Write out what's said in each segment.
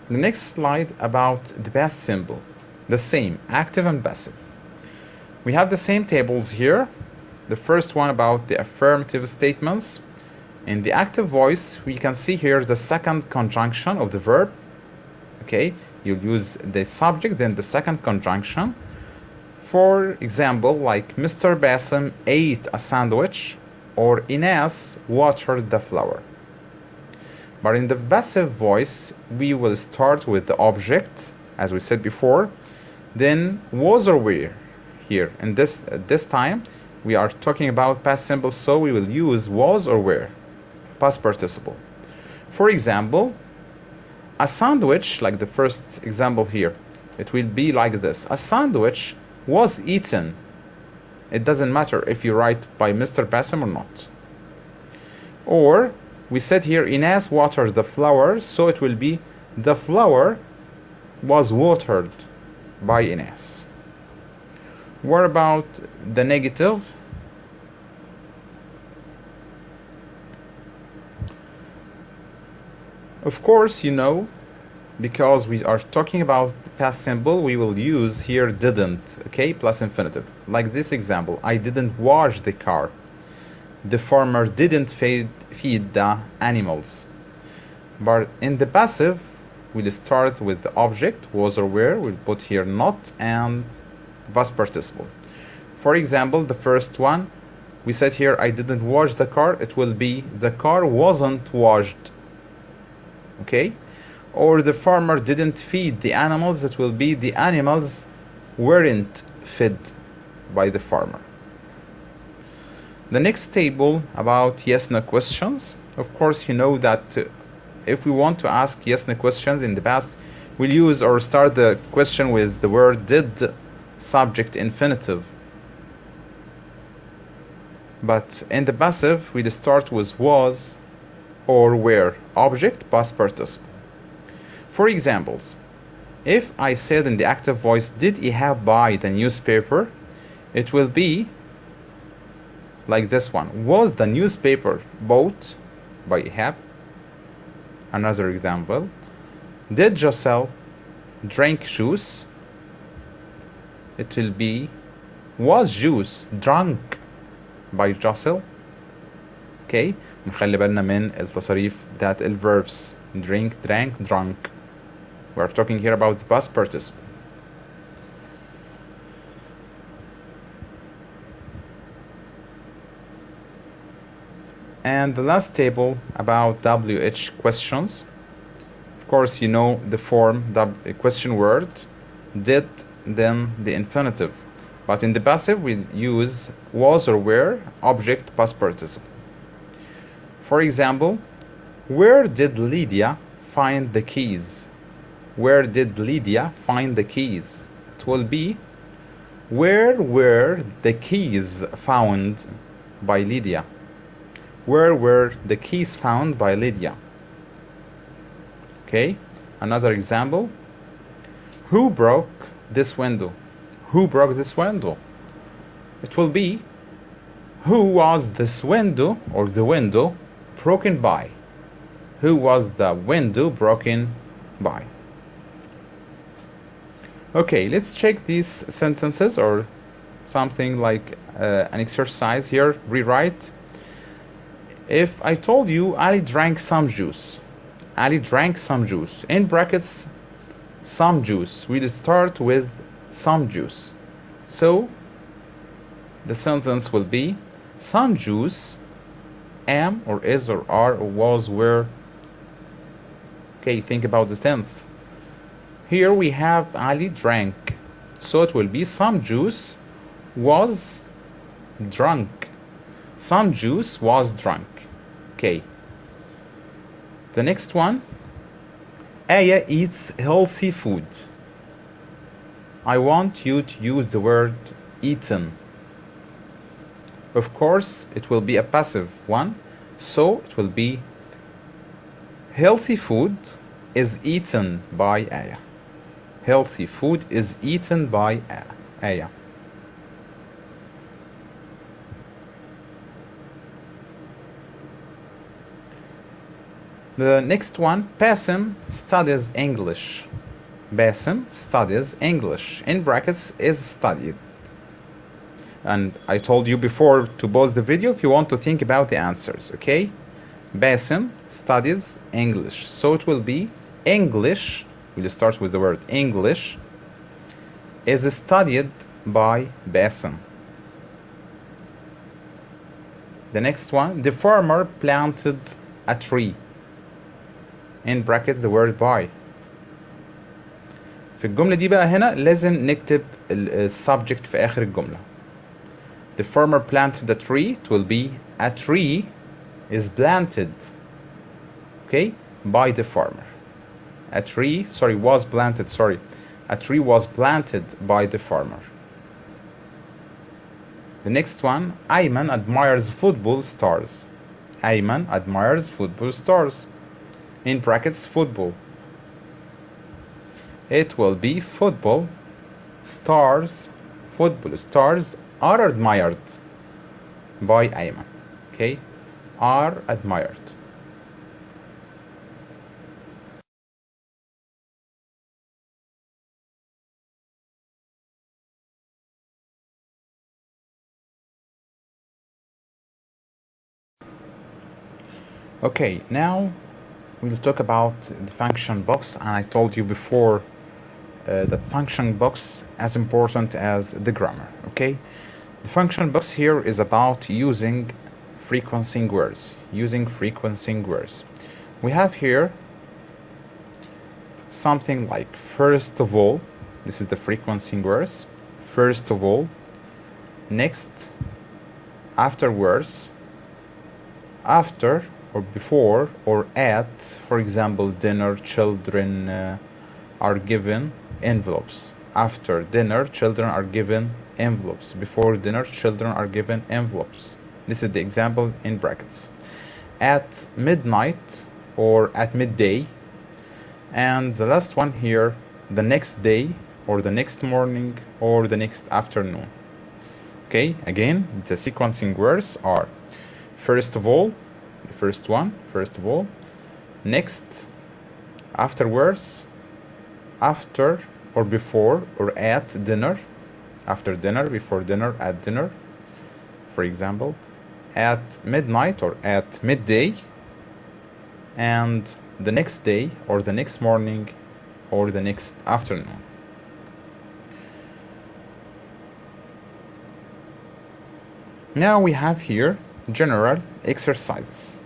The next slide about the past simple. The same, active and passive. We have the same tables here. The first one about the affirmative statements. In the active voice, we can see here the second conjunction of the verb. Okay, you'll use the subject, then the second conjunction. For example, like Mr. Bassem ate a sandwich, or Ines watered the flower. But in the passive voice, we will start with the object, as we said before, then was or were. Here, and this time, we are talking about past simple, so we will use was or were, past participle. For example, a sandwich, like the first example here, it will be like this. A sandwich was eaten. It doesn't matter if you write by Mr. Bassem or not. Or, we said here, Ines watered the flower, so it will be the flower was watered by Ines. What about the negative? Of course, you know, because we are talking about the past simple, we will use here didn't, okay, plus infinitive. Like this example, I didn't wash the car. The farmer didn't feed the animals. But in the passive, we'll start with the object, was or were, we'll put here not, and past participle. For example, the first one, we said here, I didn't wash the car, it will be, the car wasn't washed. Okay? Or the farmer didn't feed the animals, it will be, the animals weren't fed by the farmer. The next table about yes-no questions. Of course, you know that if we want to ask yes-no questions in the past, we'll use or start the question with the word did, subject, infinitive. But in the passive, we'll start with was or were, object, past participle. For examples, if I said in the active voice, did Ihab buy the newspaper? It will be like this one. Was the newspaper bought by Ihab? Another example. Did Josel drink juice? It will be, was juice drunk by Josel? Okay, نخلي بالنا من التصريف that الverbs drink, drank, drunk. We are talking here about the past participle. And the last table about WH questions. Of course, you know the form, the question word, did, then the infinitive. But in the passive, we use was or were, object, past participle. For example, where did Lydia find the keys? Where did Lydia find the keys? It will be, where were the keys found by Lydia? Where were the keys found by Lydia? Okay, another example. Who broke this window? Who broke this window? It will be, who was this window or the window broken by? Who was the window broken by? Okay, let's check these sentences or something like an exercise here. Rewrite. If I told you Ali drank some juice, Ali drank some juice, in brackets, some juice, we'll start with some juice. So, the sentence will be, some juice, am or is or are or was, were. Okay, think about the tense. Here we have Ali drank, so it will be some juice was drunk. Some juice was drunk. Okay. The next one. Aya eats healthy food. I want you to use the word eaten. Of course, it will be a passive one, so it will be healthy food is eaten by Aya. Healthy food is eaten by Aya. The next one, Basim studies English. Basim studies English. In brackets is studied. And I told you before to pause the video if you want to think about the answers, okay? Basim studies English. So it will be English, we'll start with the word English, is studied by Basim. The next one, the farmer planted a tree. In brackets the word by. في الجملة دي بقى هنا لازم نكتب السبجكت في آخر الجملة. The farmer planted a tree. It will be a tree is planted, okay, by the farmer. A tree, sorry, was planted, sorry. A tree was planted by the farmer. The next one, Ayman admires football stars. Ayman admires football stars. In brackets, football. It will be football stars. Football stars are admired by Ayman. Okay? Are admired. Okay, now we'll talk about the function box, and I told you before that function box as important as the grammar, okay? The function box here is about using frequencing words, We have here something like first of all, this is the frequencing words, first of all, next, afterwards, after, or before, or at, for example, dinner, children are given envelopes. After dinner, children are given envelopes. Before dinner, children are given envelopes. This is the example in brackets. At midnight or at midday. And the last one here, the next day or the next morning or the next afternoon. Okay, again, the sequencing words are first of all, the first one, first of all, next, afterwards, after or before or at dinner, after dinner, before dinner, at dinner, for example, at midnight or at midday, and the next day or the next morning or the next afternoon. Now we have here general exercises.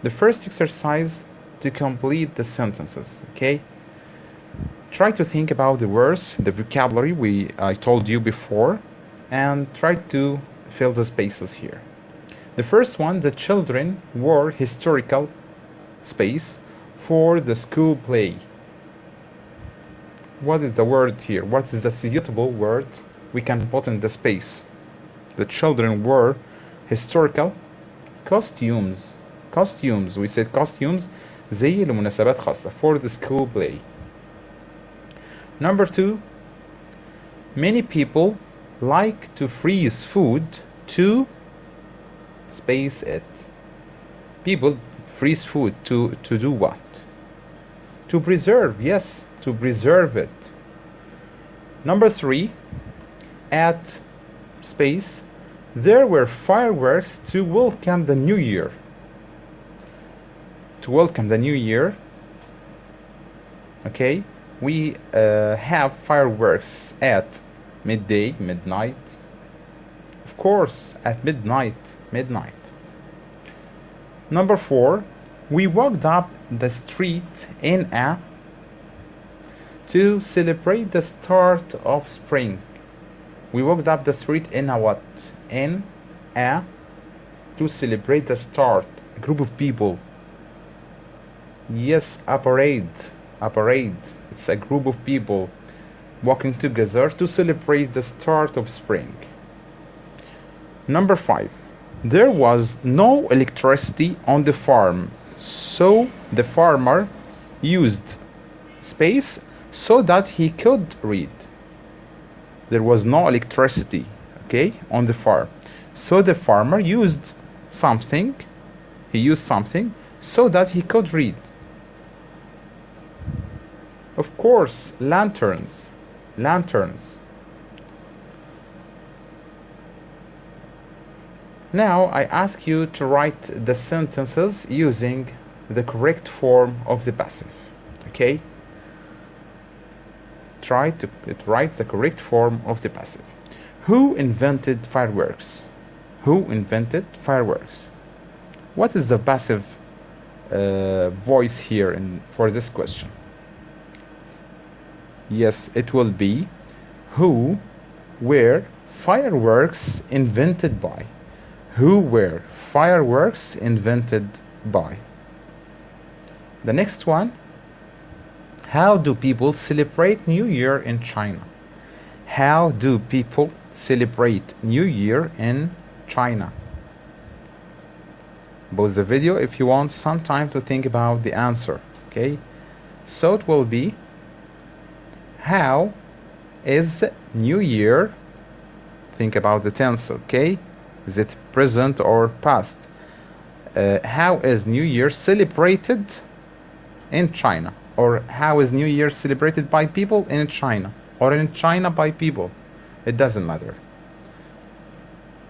The first exercise to complete the sentences, okay? Try to think about the words, the vocabulary I told you before, and try to fill the spaces here. The first one, the children wore historical space for the school play. What is the word here? What is the suitable word we can put in the space? The children wore historical costumes. Costumes, we said costumes زي لمناسبات خاصة for the school play. Number 2, many people like to freeze food to space it. People freeze food to do what? To preserve, yes, to preserve it. Number 3, at space, there were fireworks to welcome the new year. To welcome the new year, okay, we have fireworks at midday, midnight. Of course, at midnight. Number 4, we walked up the street in a to celebrate the start of spring. We walked up the street in a what? In a to celebrate the start. A group of people. Yes, a parade. A parade. It's a group of people walking together to celebrate the start of spring. Number 5. There was no electricity on the farm, so the farmer used space so that he could read. There was no electricity, okay, on the farm. So the farmer used something, so that he could read. Of course, lanterns. Lanterns. Now I ask you to write the sentences using the correct form of the passive. Okay? Try to write the correct form of the passive. Who invented fireworks? Who invented fireworks? What is the passive voice here for this question? Yes, it will be who were fireworks invented by? Who were fireworks invented by? The next one, how do people celebrate New Year in China? How do people celebrate New Year in China? Pause the video if you want some time to think about the answer. Okay, so it will be how is New Year, think about the tense, okay? Is it present or past? How is New Year celebrated in China? Or how is New Year celebrated by people in China? Or in China by people? It doesn't matter.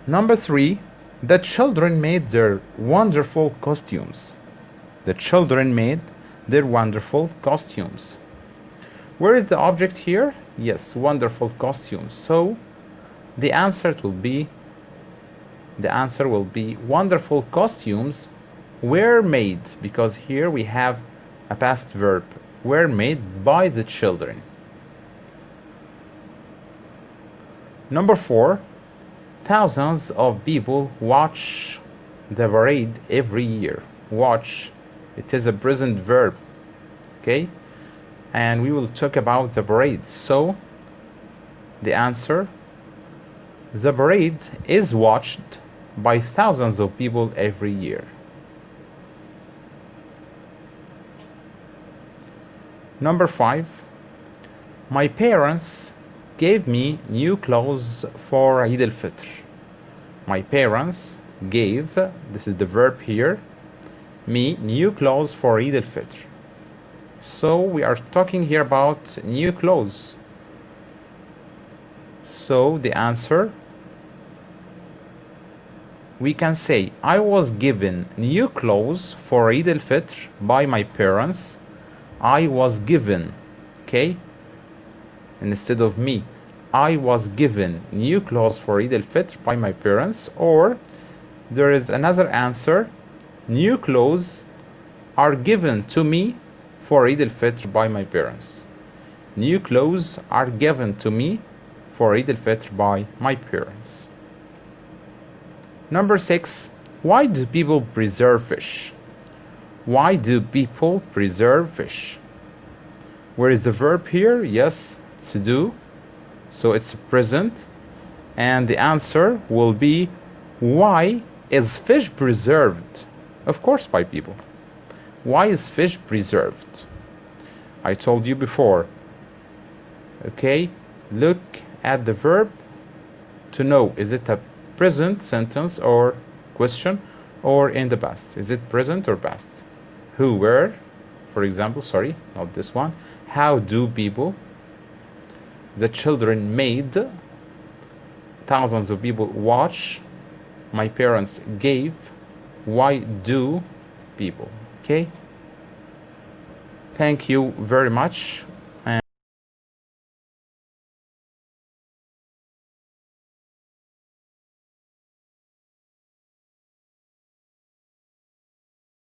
Number 3, the children made their wonderful costumes. The children made their wonderful costumes. Where is the object here? Yes, wonderful costumes. So the answer will be wonderful costumes were made, because here we have a past verb, were made by the children. Number 4, thousands of people watch the parade every year. Watch, it is a present verb, okay? And we will talk about the parade. So the answer, the parade is watched by thousands of people every year. Number 5, my parents gave me new clothes for Eid al-Fitr. My parents gave, this is the verb here, me new clothes for Eid al-Fitr. So we are talking here about new clothes. So the answer, we can say I was given new clothes for Eid al-Fitr by my parents. I was given, okay? Instead of me, I was given new clothes for Eid al-Fitr by my parents. Or there is another answer, new clothes are given to me for Eid al-Fitr by my parents. New clothes are given to me for Eid al-Fitr by my parents. Number 6, why do people preserve fish? Why do people preserve fish? Where is the verb here? Yes, to do. So it's present. And the answer will be, why is fish preserved? Of course, by people. Why is fish preserved? I told you before. Okay, look at the verb to know, is it a present sentence or question, or in the past? Is it present or past? Who, where, for example, sorry, not this one. How do people, the children made, thousands of people watch, my parents gave, why do people? Okay, thank you very much.